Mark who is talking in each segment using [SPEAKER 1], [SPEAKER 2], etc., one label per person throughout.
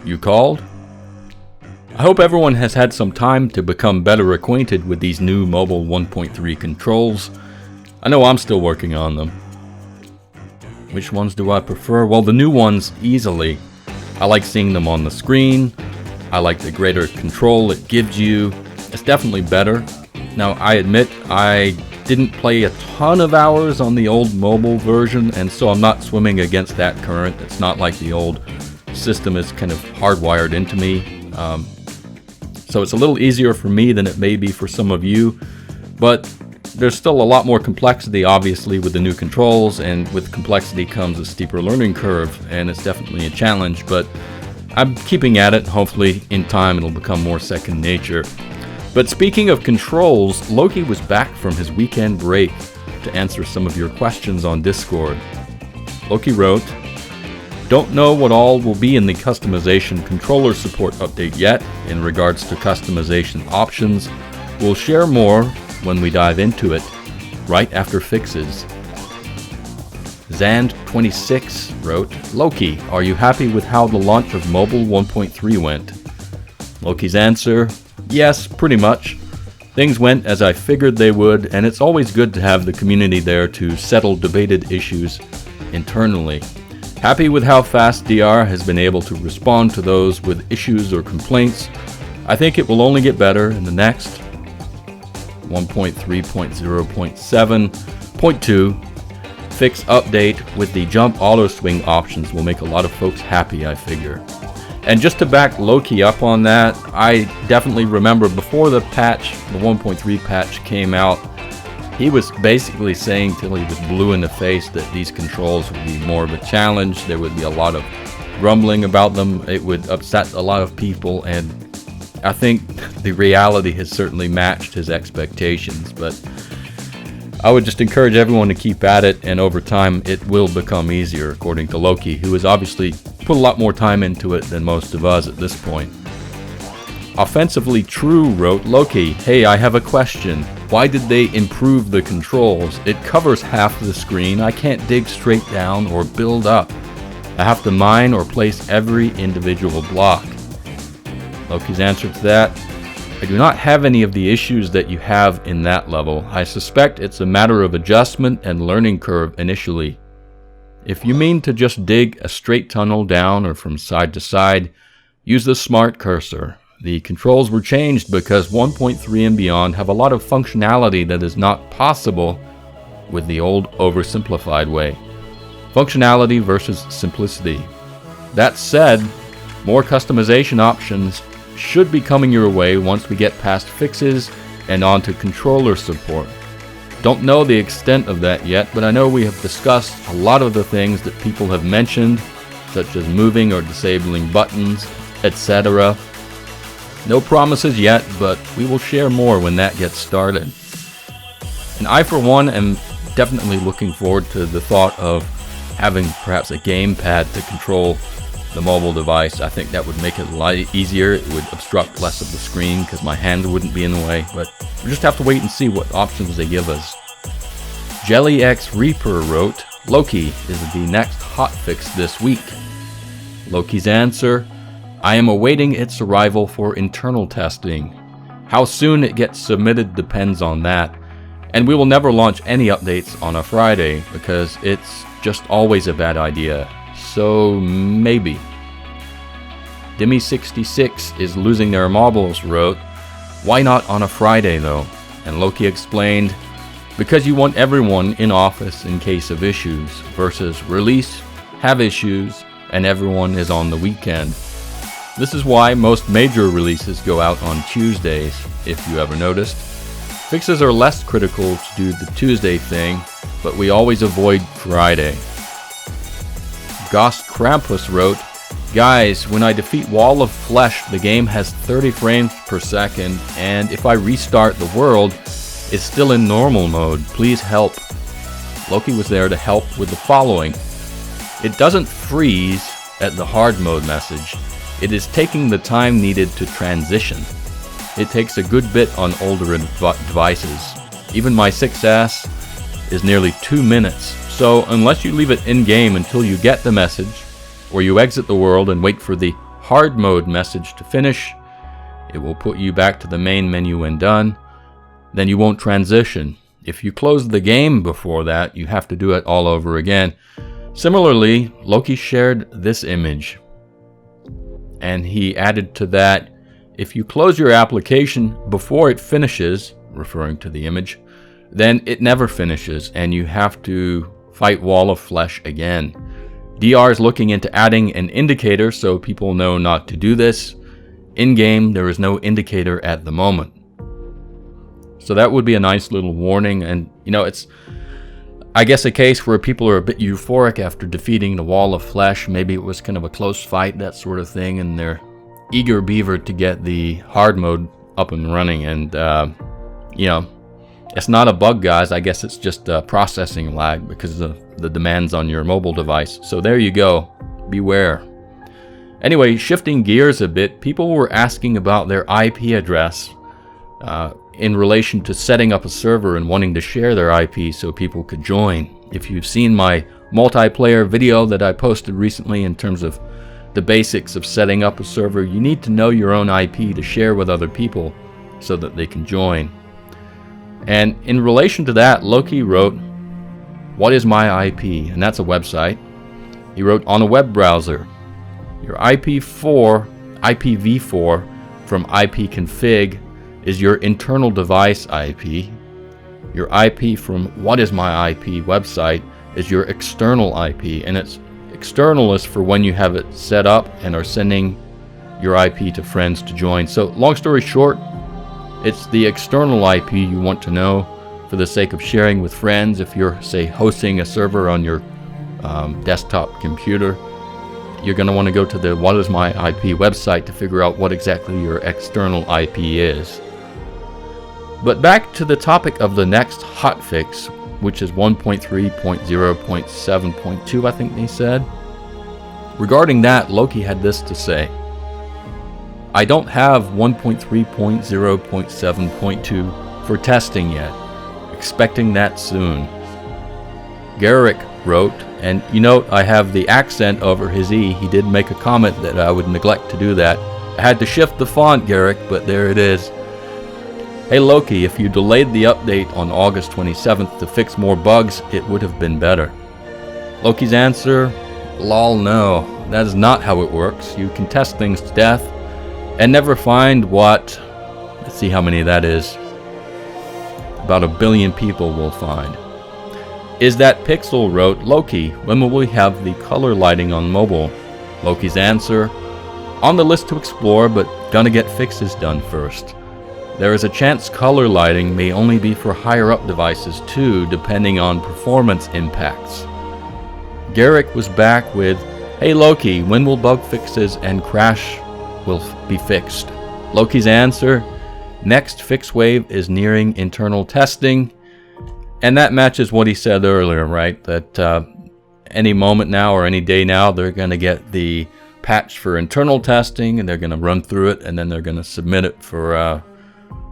[SPEAKER 1] You called? I hope everyone has had some time to become better acquainted with these new mobile 1.3 controls. I know I'm still working on them. Which ones do I prefer? Well, the new ones easily. I like seeing them on the screen. I like the greater control it gives you. It's definitely better. Now, I admit I didn't play a ton of hours on the old mobile version, and so I'm not swimming against that current. It's not like the old system is kind of hardwired into me. So it's a little easier for me than it may be for some of you, but there's still a lot more complexity, obviously, with the new controls, and with complexity comes a steeper learning curve, and it's definitely a challenge, but I'm keeping at it. Hopefully, in time, it'll become more second nature. But speaking of controls, Loki was back from his weekend break to answer some of your questions on Discord. Loki wrote, "Don't know what all will be in the customization controller support update yet in regards to customization options. We'll share more when we dive into it, right after fixes." Zand26 wrote, "Loki, are you happy with how the launch of Mobile 1.3 went?" Loki's answer, yes, pretty much. Things went as I figured they would, and it's always good to have the community there to settle debated issues internally. Happy with how fast DR has been able to respond to those with issues or complaints. I think it will only get better in the next 1.3.0.7.2 fix update with the jump auto swing options will make a lot of folks happy, I figure. And just to back Loki up on that, I definitely remember before the patch, the 1.3 patch came out, he was basically saying till he was blue in the face that these controls would be more of a challenge. There would be a lot of grumbling about them. It would upset a lot of people, and I think the reality has certainly matched his expectations. But I would just encourage everyone to keep at it, and over time it will become easier, according to Loki, who has obviously put a lot more time into it than most of us at this point. Offensively True wrote, "Loki, hey, I have a question. Why did they improve the controls? It covers half the screen. I can't dig straight down or build up. I have to mine or place every individual block." Loki's answer to that, "I do not have any of the issues that you have in that level. I suspect it's a matter of adjustment and learning curve initially. If you mean to just dig a straight tunnel down or from side to side, use the smart cursor. The controls were changed because 1.3 and beyond have a lot of functionality that is not possible with the old oversimplified way. Functionality versus simplicity. That said, more customization options should be coming your way once we get past fixes and onto controller support. Don't know the extent of that yet, but I know we have discussed a lot of the things that people have mentioned, such as moving or disabling buttons, etc. No promises yet, but we will share more when that gets started. And I, for one, am definitely looking forward to the thought of having perhaps a gamepad to control the mobile device. I think that would make it a lot easier. It would obstruct less of the screen because my hand wouldn't be in the way, but we'll just have to wait and see what options they give us. JellyX Reaper wrote, "Loki, is the next hotfix this week?" Loki's answer, "I am awaiting its arrival for internal testing. How soon it gets submitted depends on that, and we will never launch any updates on a Friday because it's just always a bad idea. So maybe." Dimmy66 is losing their marbles wrote, "Why not on a Friday though?" And Loki explained, "Because you want everyone in office in case of issues, versus release, have issues, and everyone is on the weekend. This is why most major releases go out on Tuesdays, if you ever noticed. Fixes are less critical to do the Tuesday thing, but we always avoid Friday." Gost Krampus wrote, "Guys, when I defeat Wall of Flesh, the game has 30 frames per second, and if I restart the world, it's still in normal mode. Please help." Loki was there to help with the following. It doesn't freeze at the hard mode message. It is taking the time needed to transition. It takes a good bit on older devices. Even my 6S is nearly 2 minutes. So unless you leave it in-game until you get the message, or you exit the world and wait for the hard mode message to finish. It will put you back to the main menu when done. Then you won't transition. If you close the game before that, you have to do it all over again. Similarly, Loki shared this image, and he added to that, if you close your application before it finishes, referring to the image, then it never finishes and you have to fight Wall of Flesh again. DR is looking into adding an indicator so people know not to do this. In-game, there is no indicator at the moment. So that would be a nice little warning, and it's, I guess, a case where people are a bit euphoric after defeating the Wall of Flesh. Maybe it was kind of a close fight, that sort of thing, and they're eager beaver to get the hard mode up and running. And, it's not a bug, guys. I guess it's just a processing lag because of the demands on your mobile device. So there you go. Beware. Anyway, shifting gears a bit, people were asking about their IP address in relation to setting up a server and wanting to share their IP so people could join. If you've seen my multiplayer video that I posted recently in terms of the basics of setting up a server, you need to know your own IP to share with other people so that they can join. And in relation to that, Loki wrote, "What is my IP?" And that's a website. He wrote, on a web browser, your IPv4 from ipconfig is your internal device IP. Your IP from What is my IP website is your external IP, and it's external is for when you have it set up and are sending your IP to friends to join. So long story short, it's the external IP you want to know for the sake of sharing with friends. If you're, say, hosting a server on your desktop computer, you're going to want to go to the What is my IP website to figure out what exactly your external IP is. But back to the topic of the next hotfix, which is 1.3.0.7.2, I think they said. Regarding that, Loki had this to say: I don't have 1.3.0.7.2 for testing yet. Expecting that soon. Garrick wrote, and I have the accent over his E. He did make a comment that I would neglect to do that. I had to shift the font, Garrick, but there it is. Hey Loki, if you delayed the update on August 27th to fix more bugs, it would have been better. Loki's answer, lol, no. That is not how it works. You can test things to death and never find what, let's see how many that is, about 1 billion people will find. Is that Pixel wrote, Loki, when will we have the color lighting on mobile? Loki's answer, on the list to explore, but gonna get fixes done first. There is a chance color lighting may only be for higher up devices too, depending on performance impacts. Garrick was back with, hey Loki, when will bug fixes and crash will be fixed? Loki's answer, next fix wave is nearing internal testing. And that matches what he said earlier, right? That any moment now or any day now, they're going to get the patch for internal testing and they're going to run through it and then they're going to submit it for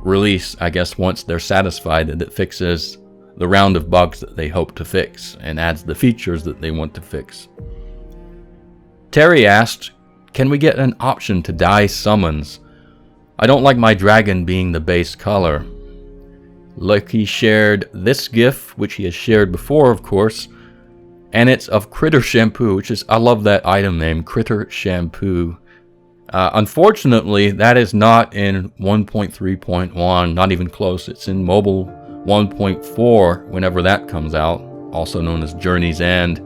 [SPEAKER 1] release, I guess, once they're satisfied that it fixes the round of bugs that they hope to fix and adds the features that they want to fix. Terry asked, can we get an option to dye summons? I don't like my dragon being the base color. Loki shared this GIF, which he has shared before, of course, and it's of Critter Shampoo, which is, I love that item name, Critter Shampoo. Unfortunately, that is not in 1.3.1, not even close. It's in mobile 1.4, whenever that comes out, also known as Journey's End.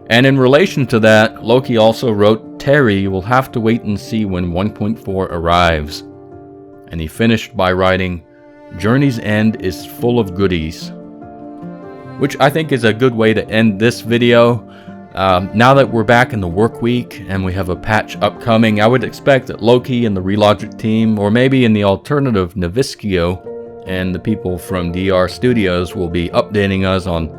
[SPEAKER 1] And in relation to that, Loki also wrote, Terry will have to wait and see when 1.4 arrives. And he finished by writing, Journey's End is full of goodies. Which I think is a good way to end this video. Now that we're back in the work week and we have a patch upcoming, I would expect that Loki and the ReLogic team, or maybe in the alternative Naviskio and the people from DR Studios, will be updating us on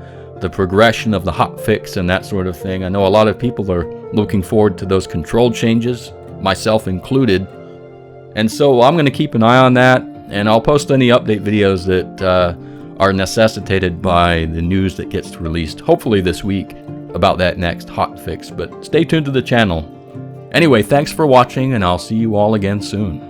[SPEAKER 1] the progression of the hotfix and that sort of thing. I know a lot of people are looking forward to those control changes, myself included. And so I'm going to keep an eye on that, and I'll post any update videos that are necessitated by the news that gets released, hopefully this week, about that next hotfix. But stay tuned to the channel. Anyway, thanks for watching, and I'll see you all again soon.